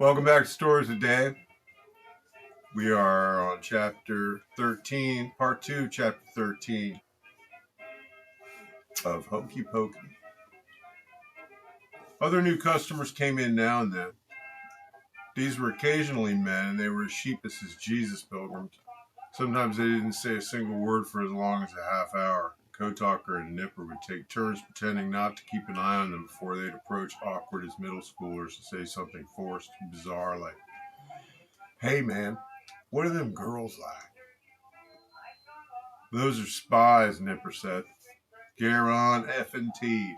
Welcome back to Stories of Dave. We are on chapter 13, part 2, chapter 13 of Hokey Pokey. Other new customers came in now and then. These were occasionally men, and they were as sheepish as Jesus pilgrims. Sometimes they didn't say a single word for as long as a half hour. Code Talker and Nipper would take turns pretending not to keep an eye on them before they'd approach awkward as middle schoolers to say something forced and bizarre like, "Hey man, what are them girls like?" "Those are spies," Nipper said. "Garon effing T.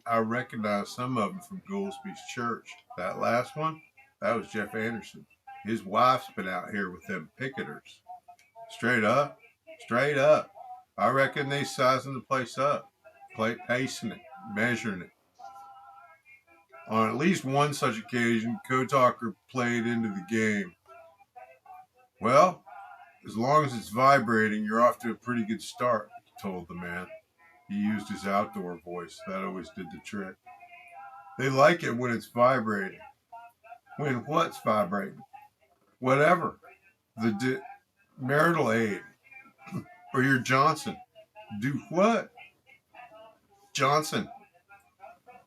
I recognize some of them from Goolsby's church. That last one, that was Jeff Anderson. His wife's been out here with them picketers." Straight up? Straight up. I reckon they sizing the place up, pacing it, measuring it. On at least one such occasion, Code Talker played into the game. "Well, as long as it's vibrating, you're off to a pretty good start," he told the man. He used his outdoor voice. That always did the trick. "They like it when it's vibrating." "When what's vibrating?" "Whatever. The marital aid. Or your Johnson." "Do what?" "Johnson."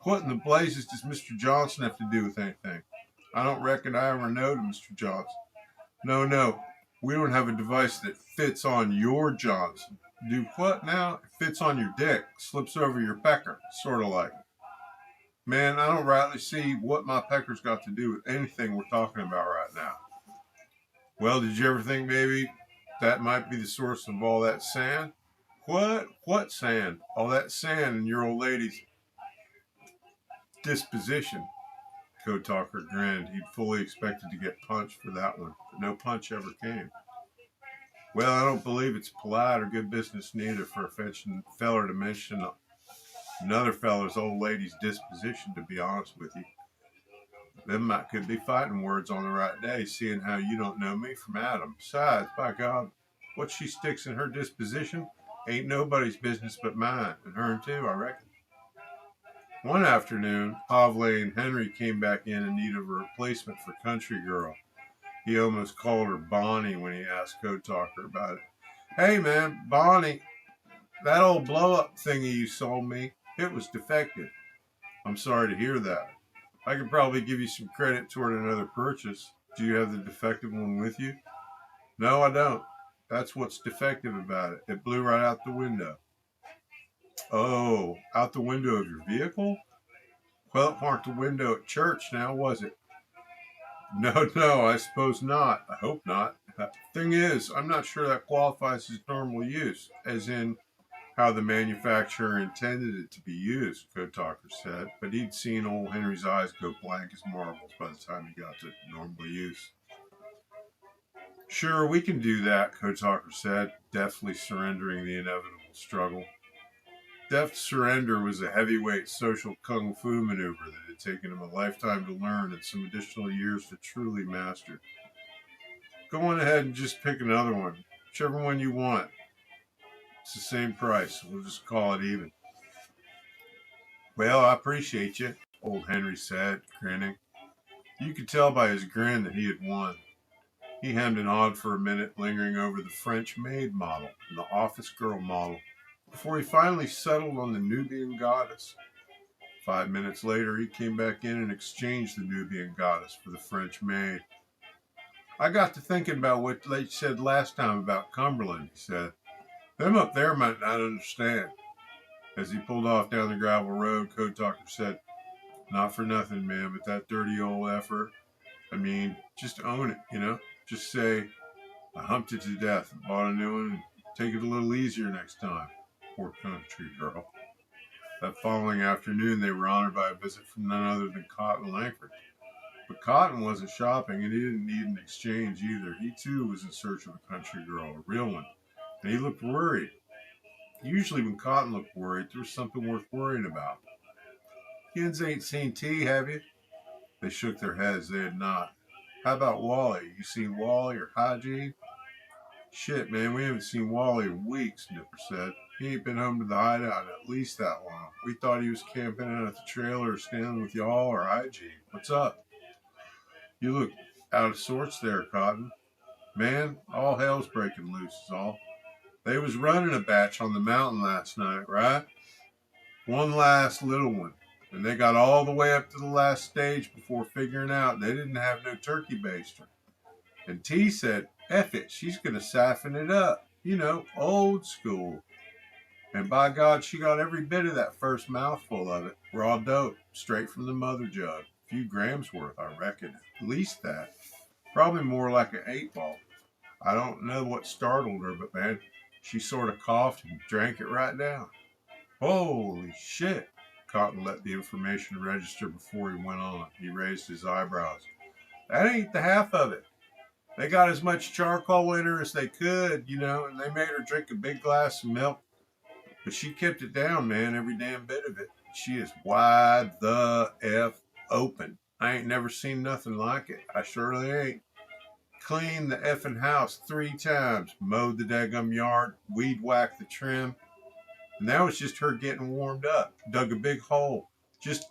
"What in the blazes does Mr. Johnson have to do with anything?" "I don't reckon I ever knowed Mr. Johnson." No. We don't have a device that fits on your Johnson." "Do what now?" "It fits on your dick, slips over your pecker, sort of like." "Man, I don't rightly see what my pecker's got to do with anything we're talking about right now." "Well, did you ever think maybe that might be the source of all that sand?" "What? What sand?" "All that sand in your old lady's disposition." Code Talker grinned. He'd fully expected to get punched for that one, but no punch ever came. "Well, I don't believe it's polite or good business neither for a feller to mention another feller's old lady's disposition, to be honest with you. Them could be fighting words on the right day, seeing how you don't know me from Adam. Besides, by God, what she sticks in her disposition ain't nobody's business but mine, and hern too, I reckon." One afternoon, Havle and Henry came back in need of a replacement for Country Girl. He almost called her Bonnie when he asked Code Talker about it. "Hey man, Bonnie, that old blow-up thingy you sold me, it was defective." "I'm sorry to hear that. I could probably give you some credit toward another purchase. Do you have the defective one with you?" "No, I don't. That's what's defective about it. It blew right out the window." "Oh, out the window of your vehicle?" "Well, it weren't the window at church now, was it?" No, I suppose not. I hope not. Thing is, I'm not sure that qualifies as normal use, as in how the manufacturer intended it to be used," Code Talker said, but he'd seen old Henry's eyes go blank as marbles by the time he got to normal use. "Sure, we can do that," Code Talker said, deftly surrendering the inevitable struggle. Deft surrender was a heavyweight social kung fu maneuver that had taken him a lifetime to learn and some additional years to truly master. "Go on ahead and just pick another one, whichever one you want. It's the same price. We'll just call it even." "Well, I appreciate you," old Henry said, grinning. You could tell by his grin that he had won. He hemmed and hawed for a minute, lingering over the French maid model and the office girl model, before he finally settled on the Nubian goddess. 5 minutes later, he came back in and exchanged the Nubian goddess for the French maid. "I got to thinking about what they said last time about Cumberland," he said. "Them up there might not understand." As he pulled off down the gravel road, Code Talker said, "Not for nothing, man, but that dirty old effort. I mean, just own it, you know? Just say, I humped it to death and bought a new one, and take it a little easier next time. Poor Country Girl." That following afternoon, they were honored by a visit from none other than Cotton Langford. But Cotton wasn't shopping, and he didn't need an exchange either. He, too, was in search of a country girl, a real one, and he looked worried. Usually when Cotton looked worried, there was something worth worrying about. "Kids ain't seen T, have you?" They shook their heads. They had not. "How about Wally? You seen Wally or Hygiene?" "Shit, man, we haven't seen Wally in weeks," Nipper said. "He ain't been home to the hideout in at least that long. We thought he was camping out at the trailer or standing with y'all or Hygiene. What's up?" You look out of sorts there, Cotton. Man, all hell's breaking loose is all. They was running a batch on the mountain last night, right? One last little one. And they got all the way up to the last stage before figuring out they didn't have no turkey baster. And T said, F it, she's going to siphon it up. You know, old school. And by God, she got every bit of that first mouthful of it. Raw dope, straight from the mother jug. A few grams worth, I reckon. At least that. Probably more like an 8-ball. I don't know what startled her, but man, she sort of coughed and drank it right down. Holy shit. Cotton let the information register before he went on. He raised his eyebrows. That ain't the half of it. They got as much charcoal in her as they could, you know, and they made her drink a big glass of milk. But she kept it down, man, every damn bit of it. She is wide the F open. I ain't never seen nothing like it. I surely ain't. Cleaned the effing house 3 times, mowed the daggum yard, weed whacked the trim, and that was just her getting warmed up. Dug a big hole. Just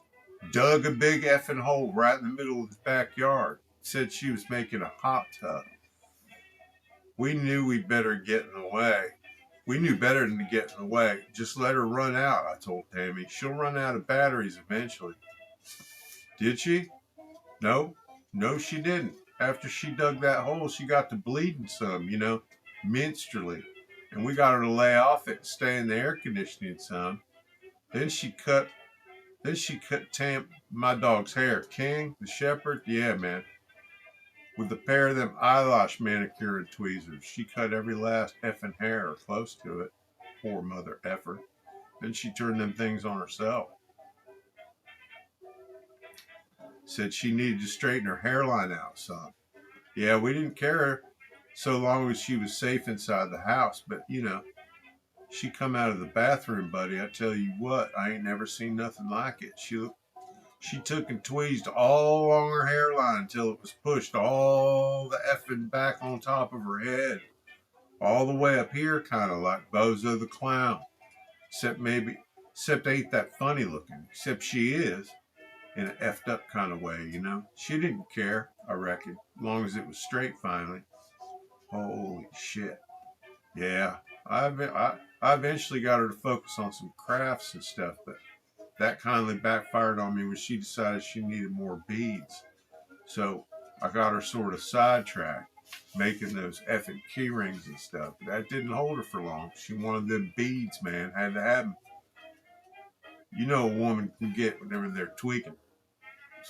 dug a big effing hole right in the middle of the backyard. Said she was making a hot tub. We knew we'd better get in the way. We knew better than to get in the way. Just let her run out, I told Tammy. She'll run out of batteries eventually. Did she? No. No, she didn't. After she dug that hole, she got to bleeding some, you know, minstrelly. And we got her to lay off it and stay in the air conditioning some. Then she cut my dog's hair. King, the shepherd, yeah, man. With a pair of them eyelash manicure and tweezers. She cut every last effing hair or close to it. Poor mother effer. Then she turned them things on herself. Said she needed to straighten her hairline out some. Yeah, we didn't care so long as she was safe inside the house, but you know, she come out of the bathroom, buddy. I tell you what, I ain't never seen nothing like it. She took and tweezed all along her hairline until it was pushed all the effing back on top of her head. All the way up here, kind of like Bozo the Clown. Except ain't that funny looking. Except she is. In an effed up kind of way, you know. She didn't care, I reckon, as long as it was straight finally. Holy shit. Yeah, I eventually got her to focus on some crafts and stuff, but that kindly backfired on me when she decided she needed more beads. So I got her sort of sidetracked, making those effing key rings and stuff. But that didn't hold her for long. She wanted them beads, man. Had to have them. You know a woman can get whenever they're tweaking.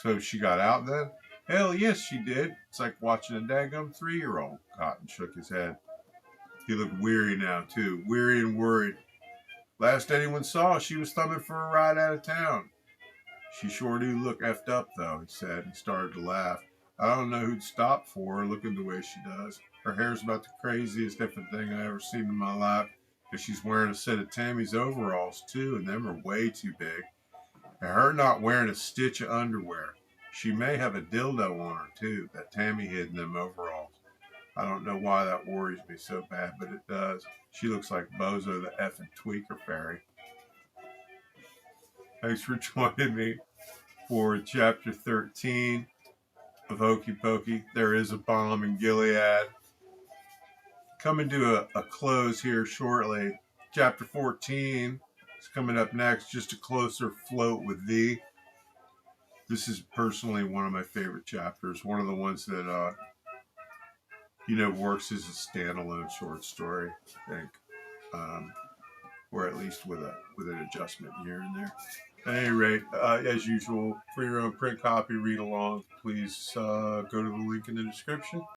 So she got out then? Hell yes, she did. It's like watching a daggum 3-year-old. Cotton shook his head. He looked weary now, too. Weary and worried. Last anyone saw, she was thumbing for a ride out of town. She sure do look effed up, though, he said, and started to laugh. I don't know who'd stop for her, looking the way she does. Her hair's about the craziest different thing I ever seen in my life. But she's wearing a set of Tammy's overalls, too, and them are way too big. And her not wearing a stitch of underwear. She may have a dildo on her, too, that Tammy hid in them overalls. I don't know why that worries me so bad, but it does. She looks like Bozo the effing tweaker fairy. Thanks for joining me for chapter 13 of Hokey Pokey. There is a bomb in Gilead. Coming to a close here shortly. Chapter 14 is coming up next. Just a closer float with thee. This is personally one of my favorite chapters. One of the ones that works as a standalone short story, I think, or at least with an adjustment here and there. At any rate, as usual, for your own print copy, read along. Please go to the link in the description.